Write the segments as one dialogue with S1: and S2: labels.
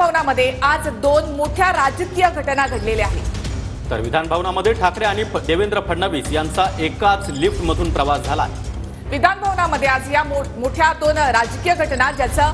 S1: भवनामध्ये आज दोन मोठ्या राजकीय घटना घडलेल्या आहेत।
S2: तर विधान भवनामध्ये ठाकरे आणि देवेंद्र फडणवीस यांचा एकाच लिफ्टमधून प्रवास झाला।
S1: विधान भवनामध्ये आज या मोठ्या दोन राजकीय घटना ज्याचं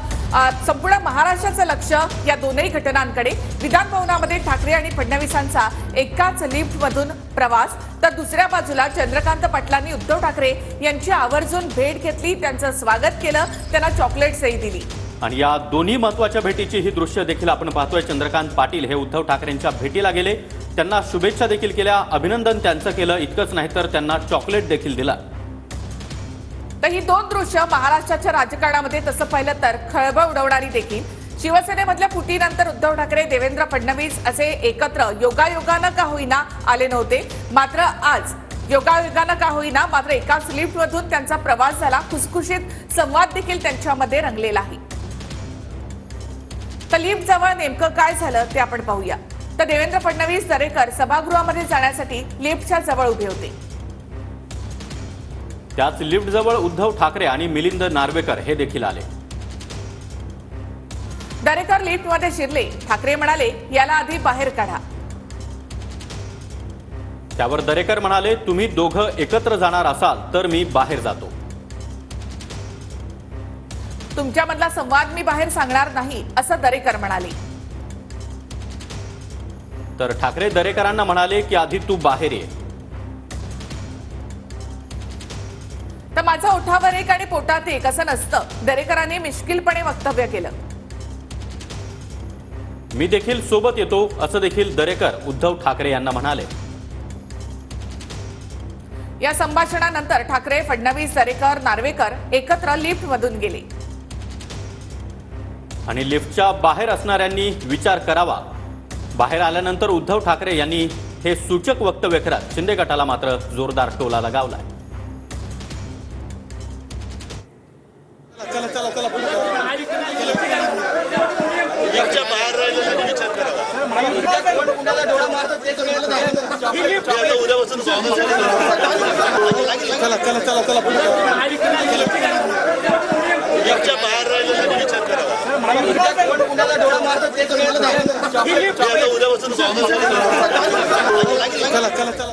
S1: संपूर्ण महाराष्ट्राचं लक्ष या दोनही घटनांकडे। विधान भवनामध्ये ठाकरे आणि फडणवीसांचा एकाच लिफ्टमधून प्रवास, तर दुसऱ्या बाजूला चंद्रकांत पाटलांनी उद्धव ठाकरे यांची आवर्जून भेट घेतली, त्यांचं स्वागत केलं, त्यांना चॉकलेट्सही दिली।
S2: आणि या दोन्ही महत्त्वाच्या भेटीची ही दृश्य देखील आपण पाहतोय। चंद्रकांत पाटील हे उद्धव ठाकरेंच्या भेटीला गेले, त्यांना शुभेच्छा देखील केल्या, अभिनंदन त्यांचं केलं। इतकंच नाही तर त्यांना चॉकलेट देखील दिला।
S1: तर ही दोन दृश्य महाराष्ट्राच्या राजकारणामध्ये तसं पाहिलं तर खळबळ उडवणारी देखील। शिवसेनेमधल्या फुटीनंतर उद्धव ठाकरे देवेंद्र फडणवीस असे एकत्र योगायोगानं का होईना आले नव्हते, मात्र आज योगायोगानं का होईना मात्र एकाच लिफ्टमधून त्यांचा प्रवास झाला। खुसखुशीत संवाद देखील त्यांच्यामध्ये रंगलेला आहे। तर लिफ्ट जवळ नेमकं काय झालं ते आपण पाहूया। तर देवेंद्र फडणवीस दरेकर सभागृहामध्ये जाण्यासाठी लिफ्टच्या जवळ उभे होते।
S2: त्याच लिफ्ट जवळ उद्धव ठाकरे आणि मिलिंद नार्वेकर हे देखील आले।
S1: दरेकर लिफ्टमध्ये शिरले, ठाकरे म्हणाले याला आधी बाहेर काढा।
S2: त्यावर दरेकर म्हणाले तुम्ही दोघं एकत्र जाणार असाल तर मी बाहेर जातो।
S1: तुमच्यामधला संवाद मी बाहेर सांगणार नाही असं दरेकर म्हणाले।
S2: तर ठाकरे दरेकरांना म्हणाले की आधी तू बाहेर ये।
S1: तर माझं ओठावर एक आणि पोटात एक असं नसतं, दरेकरांनी मिश्किलपणे वक्तव्य केलं।
S2: मी देखील सोबत येतो असं देखील दरेकर उद्धव ठाकरे यांना म्हणाले।
S1: या संभाषणानंतर ठाकरे, फडणवीस, दरेकर, नार्वेकर एकत्र लिफ्टमधून गेले।
S2: आणि लिफ्टच्या बाहेर असणाऱ्यांनी विचार करावा। बाहेर आल्यानंतर उद्धव ठाकरे यांनी हे सूचक वक्तव्य करत शिंदे गटाला मात्र जोरदार टोला लगावलाय।
S3: चला चला चला लिफ्टच्या बाहेर राहिलेला विचार करावा। उद्यापासून चला चला चला चला लिफ्टच्या बाहेर राहिलेला विचार करावा। उद्यापासून चला चला चला